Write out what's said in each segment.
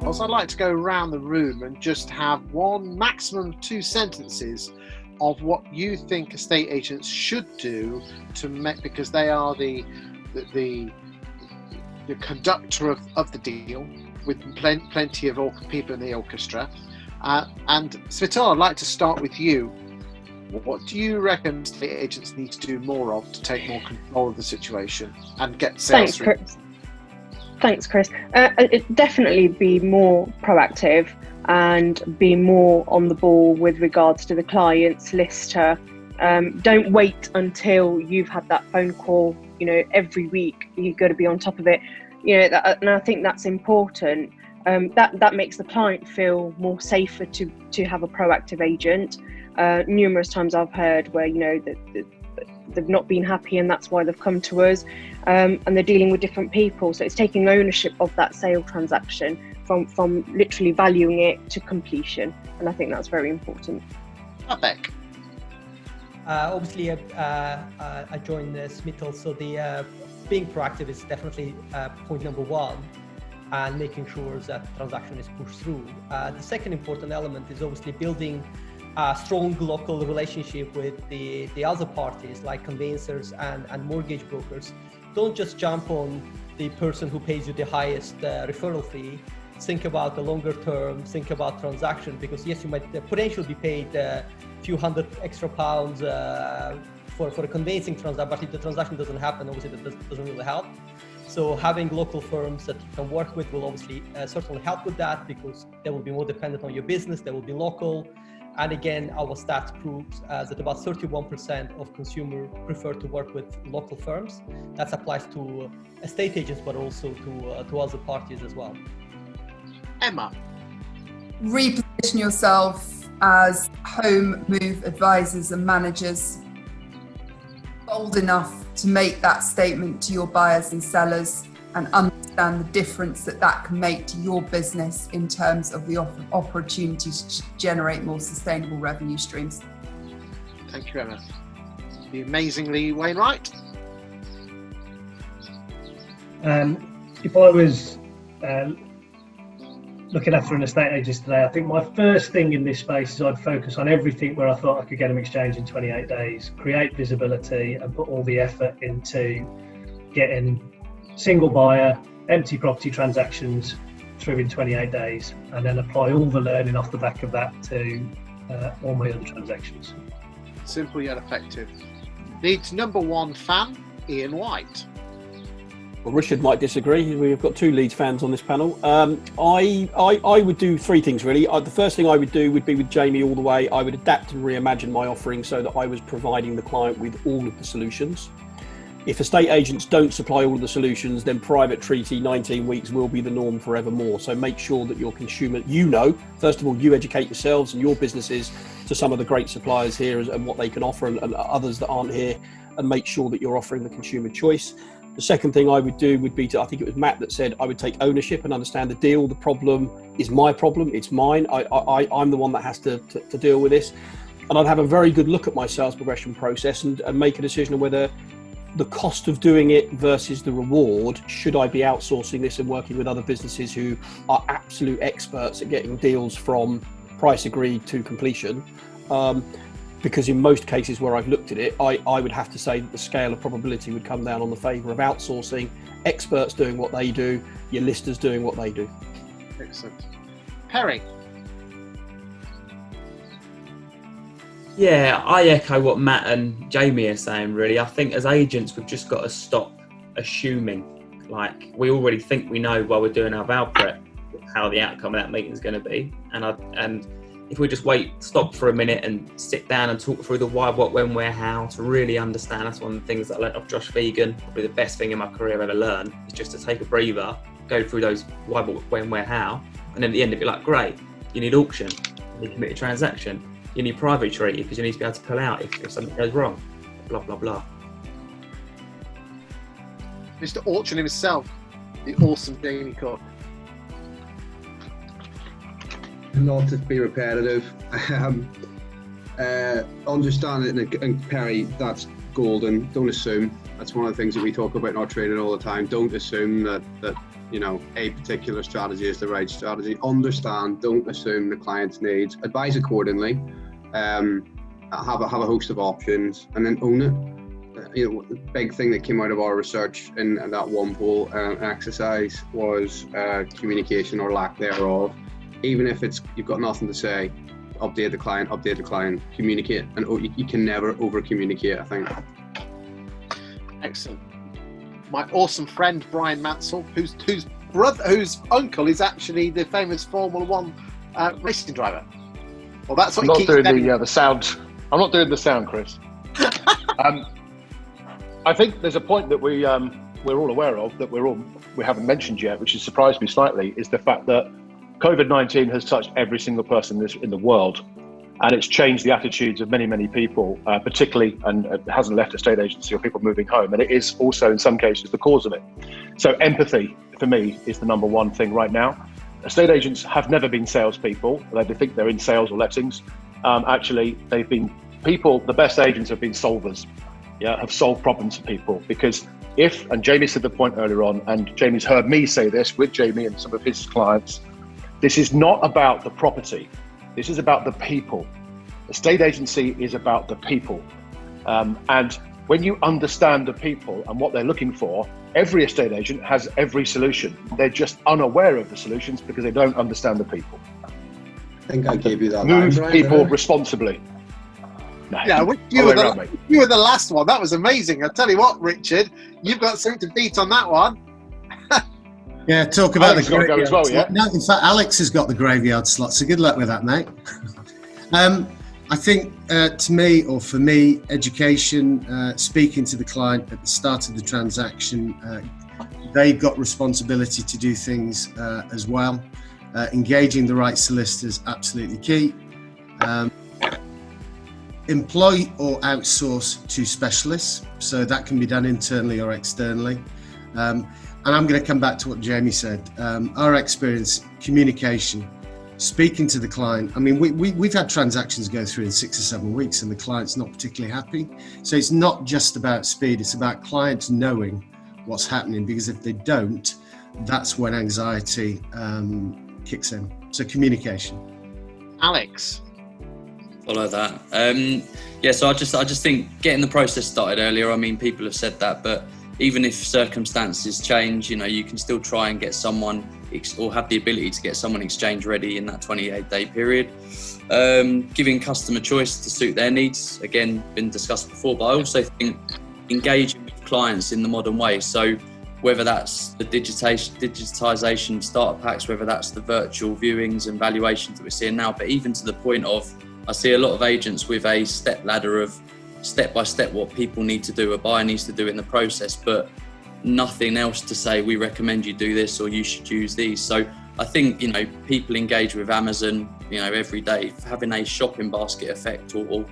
was, I'd like to go around the room and just have one, maximum 2 sentences of what you think estate agents should do to make, because they are the conductor of the deal with plenty of people in the orchestra. And Svital, I'd like to start with you. What do you reckon estate agents need to do more of to take more control of the situation and get sales? Thanks, Chris. Definitely be more proactive and be more on the ball with regards to the client, solicitor. Don't wait until you've had that phone call. Every week you've got to be on top of it. And I think that's important. That makes the client feel more safer to have a proactive agent. Numerous times I've heard where that they've not been happy and that's why they've come to us, and they're dealing with different people. So it's taking ownership of that sale transaction from literally valuing it to completion, and I think that's very important. Babek. Obviously, I joined Smittle, so the being proactive is definitely point number one, and making sure that the transaction is pushed through. The second important element is obviously building a strong local relationship with the other parties like conveyancers and mortgage brokers. Don't just jump on the person who pays you the highest referral fee. Think about the longer term, think about transaction, because yes, you might potentially be paid a few hundred extra pounds for a conveyancing transaction, but if the transaction doesn't happen, obviously that doesn't really help. So having local firms that you can work with will obviously certainly help with that, because they will be more dependent on your business, they will be local. And again, our stats proves that about 31% of consumers prefer to work with local firms. That applies to estate agents, but also to other parties as well. Emma. Reposition yourself as home move advisors and managers, bold enough to make that statement to your buyers and sellers, and understand the difference that can make to your business in terms of the opportunities to generate more sustainable revenue streams. Thank you, Emma. The amazingly Wainwright. If I was looking after an estate agent today, I think my first thing in this space is I'd focus on everything where I thought I could get them exchanged in 28 days, create visibility and put all the effort into getting single buyer, empty property transactions through in 28 days, and then apply all the learning off the back of that to all my other transactions. Simple yet effective. Leeds number one fan, Ian White. Well, Richard might disagree. We've got two Leeds fans on this panel. I would do three things really. The first thing I would do would be with Jamie all the way. I would adapt and reimagine my offering so that I was providing the client with all of the solutions. If estate agents don't supply all of the solutions, then private treaty 19 weeks will be the norm forevermore. So make sure that your consumer, first of all, you educate yourselves and your businesses to some of the great suppliers here and what they can offer and others that aren't here, and make sure that you're offering the consumer choice. The second thing I would do would be I think it was Matt that said, I would take ownership and understand the deal. The problem is my problem, it's mine. I'm the one that has to deal with this. And I'd have a very good look at my sales progression process and make a decision on whether the cost of doing it versus the reward, should I be outsourcing this and working with other businesses who are absolute experts at getting deals from price agreed to completion? Because in most cases where I've looked at it, I would have to say that the scale of probability would come down on the favour of outsourcing, experts doing what they do, your listers doing what they do. Excellent. Perry. Yeah, I echo what Matt and Jamie are saying, really. I think as agents, we've just got to stop assuming. Like, we already think we know while we're doing our val prep how the outcome of that meeting is going to be. And if we just stop for a minute and sit down and talk through the why, what, when, where, how, to really understand. That's one of the things that I learned off Josh Vegan. Probably the best thing in my career I've ever learned is just to take a breather, go through those why, what, when, where, how, and then at the end of it, like, great, you need auction, you need committed transaction, you need private treaty because you need to be able to pull out if something goes wrong, blah, blah, blah. Mr. Auction himself, the awesome Jamie Cooke. Not to be repetitive, understand it, and Perry, that's golden. Don't assume. That's one of the things that we talk about in our training all the time. Don't assume that a particular strategy is the right strategy. Understand, don't assume the client's needs. Advise accordingly. Have a host of options, and then own it. The big thing that came out of our research in that one poll exercise was communication or lack thereof. Even if you've got nothing to say, update the client, communicate, and you can never over communicate, I think. Excellent. My awesome friend Bryan Mansell, whose uncle is actually the famous Formula One racing driver. Well, that's what I'm he not keeps doing the sound. I'm not doing the sound, Chris. I think there's a point that we're all aware of that we haven't mentioned yet, which has surprised me slightly, is the fact that COVID-19 has touched every single person in the world, and it's changed the attitudes of many, many people, particularly, and it hasn't left estate agency or people moving home, and it is also in some cases the cause of it. So empathy for me is the number one thing right now. Estate agents have never been salespeople. They think they're in sales or lettings. Actually, they've been people. The best agents have been solvers. Have solved problems for people, because and Jamie said the point earlier on, and Jamie's heard me say this with Jamie and some of his clients, this is not about the property. This is about the people. Estate agency is about the people. And when you understand the people and what they're looking for, every estate agent has every solution. They're just unaware of the solutions because they don't understand the people. I think I gave you that. Move people responsibly. No. Yeah, you were the last one. That was amazing. I tell you what, Richard, you've got something to beat on that one. Yeah, talk about Alex the graveyard as well, yeah? slot. No, in fact, Alex has got the graveyard slot, so good luck with that, mate. I think for me, education, speaking to the client at the start of the transaction, they've got responsibility to do things as well. Engaging the right solicitors, absolutely key. Employ or outsource to specialists, so that can be done internally or externally. And I'm going to come back to what Jamie said. Our experience, communication, speaking to the client. I mean, we've had transactions go through in 6 or 7 weeks and the client's not particularly happy. So it's not just about speed, it's about clients knowing what's happening, because if they don't, that's when anxiety kicks in. So communication. Alex. Follow that. So I just think getting the process started earlier. I mean, people have said that, but even if circumstances change, you can still try and get someone or have the ability to get someone exchange ready in that 28-day period. Giving customer choice to suit their needs, again, been discussed before, but I also think engaging with clients in the modern way. So whether that's the digitisation starter packs, whether that's the virtual viewings and valuations that we're seeing now, but even to the point of, I see a lot of agents with a step ladder of step by step what people need to do, a buyer needs to do in the process, but nothing else to say we recommend you do this or you should use these. So I think people engage with Amazon every day, having a shopping basket effect or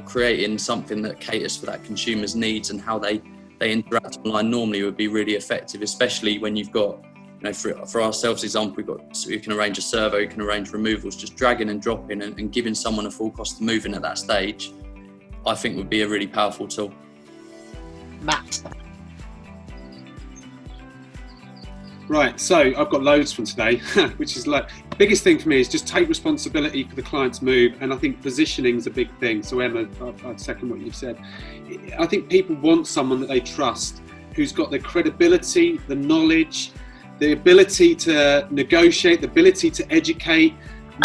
creating something that caters for that consumer's needs and how they interact online normally would be really effective, especially when you've got for ourselves example, we can arrange a survey, we can arrange removals, just dragging and dropping and giving someone a full cost of moving at that stage, I think would be a really powerful tool. Matt. Right, so I've got loads from today, which is like, the biggest thing for me is just take responsibility for the client's move, and I think positioning is a big thing. So Emma, I'd second what you've said. I think people want someone that they trust, who's got the credibility, the knowledge, the ability to negotiate, the ability to educate,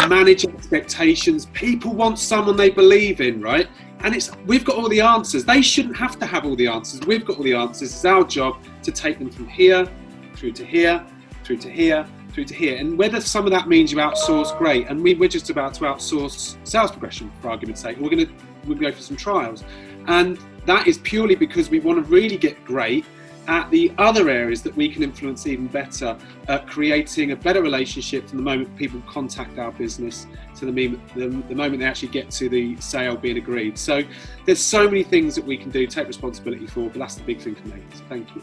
manage expectations. People want someone they believe in, right? And we've got all the answers. They shouldn't have to have all the answers. We've got all the answers. It's our job to take them from here, through to here, through to here, through to here. And whether some of that means you outsource, great. And we're just about to outsource sales progression, for argument's sake. We'll go for some trials. And that is purely because we want to really get great at the other areas that we can influence even better, at creating a better relationship from the moment people contact our business to the moment they actually get to the sale being agreed. So there's so many things that we can do, take responsibility for, but that's the big thing for me. So thank you.